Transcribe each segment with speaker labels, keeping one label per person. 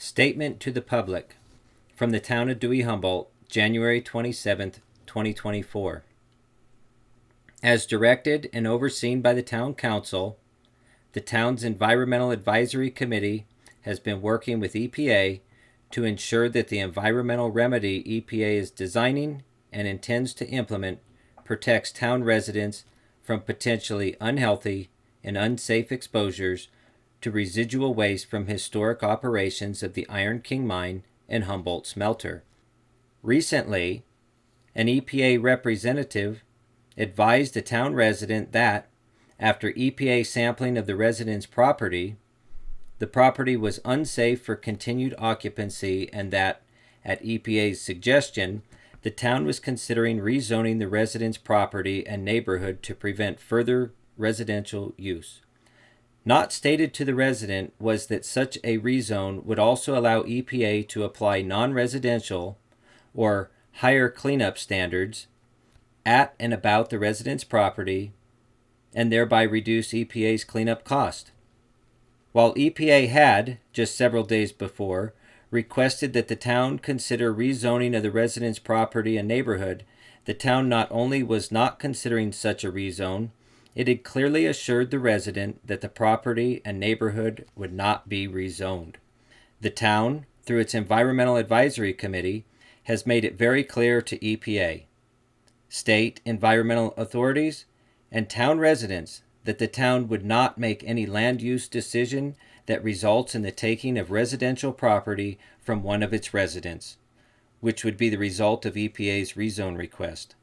Speaker 1: Statement to the public from the town of Dewey-Humboldt, January 27th, 2024. As directed and overseen by the town council, the town's Environmental Advisory Committee has been working with EPA to ensure that the environmental remedy EPA is designing and intends to implement protects town residents from potentially unhealthy and unsafe exposures to residual waste from historic operations of the Iron King Mine and Humboldt Smelter. Recently, an EPA representative advised a town resident that, after EPA sampling of the resident's property, the property was unsafe for continued occupancy and that, at EPA's suggestion, the town was considering rezoning the resident's property and neighborhood to prevent further residential use. Not stated to the resident was that such a rezone would also allow EPA to apply non-residential or higher cleanup standards at and about the resident's property and thereby reduce EPA's cleanup cost. While EPA had, just several days before, requested that the town consider rezoning of the resident's property and neighborhood, the town not only was not considering such a rezone, it had clearly assured the resident that the property and neighborhood would not be rezoned. The town, through its Environmental Advisory Committee, has made it very clear to EPA, state environmental authorities, and town residents that the town would not make any land use decision that results in the taking of residential property from one of its residents, which would be the result of EPA's rezone request.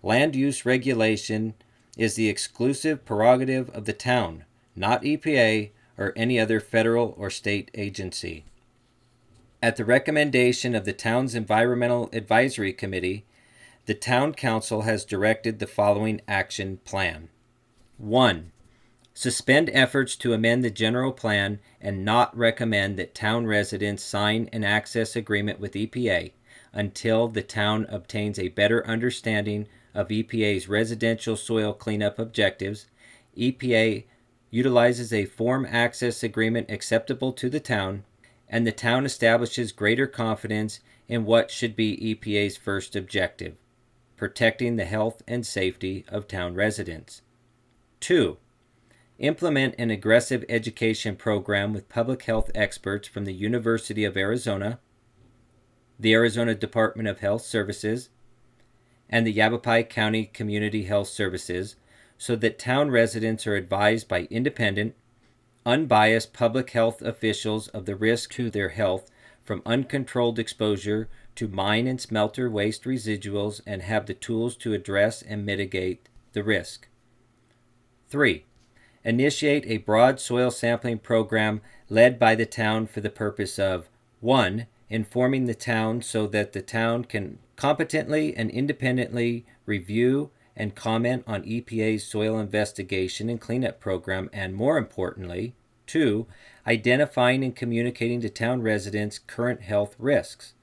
Speaker 1: Land use regulation is the exclusive prerogative of the town, not EPA or any other federal or state agency. At the recommendation of the town's Environmental Advisory Committee, the town council has directed the following action plan. 1. Suspend efforts to amend the general plan and not recommend that town residents sign an access agreement with EPA until the town obtains a better understanding of EPA's residential soil cleanup objectives. EPA utilizes a form access agreement acceptable to the town, and the town establishes greater confidence in what should be EPA's first objective, protecting the health and safety of town residents. 2. Implement an aggressive education program with public health experts from the University of Arizona, the Arizona Department of Health Services, and the Yavapai County Community Health Services so that town residents are advised by independent, unbiased public health officials of the risk to their health from uncontrolled exposure to mine and smelter waste residuals and have the tools to address and mitigate the risk. 3. Initiate a broad soil sampling program led by the town for the purpose of 1. Informing the town so that the town can competently and independently review and comment on EPA's soil investigation and cleanup program, and more importantly, 2. Identifying and communicating to town residents current health risks.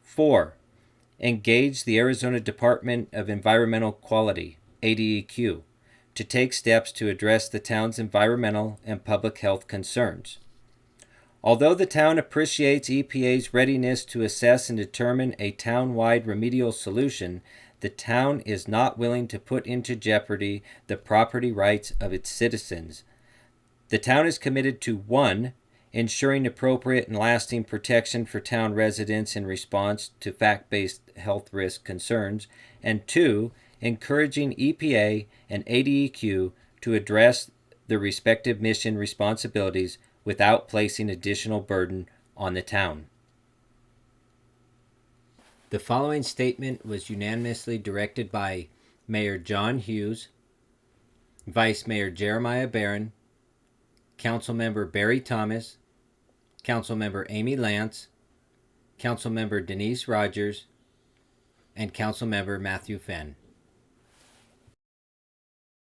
Speaker 1: 4. Engage the Arizona Department of Environmental Quality, ADEQ, to take steps to address the town's environmental and public health concerns. Although the town appreciates EPA's readiness to assess and determine a town-wide remedial solution, the town is not willing to put into jeopardy the property rights of its citizens. The town is committed to 1. Ensuring appropriate and lasting protection for town residents in response to fact-based health risk concerns, and 2. Encouraging EPA and ADEQ to address their respective mission responsibilities without placing additional burden on the town. The following statement was unanimously directed by Mayor John Hughes, Vice Mayor Jeremiah Barron, Councilmember Barry Thomas, Councilmember Amy Lance, Councilmember Denise Rogers, and Councilmember Matthew Fenn.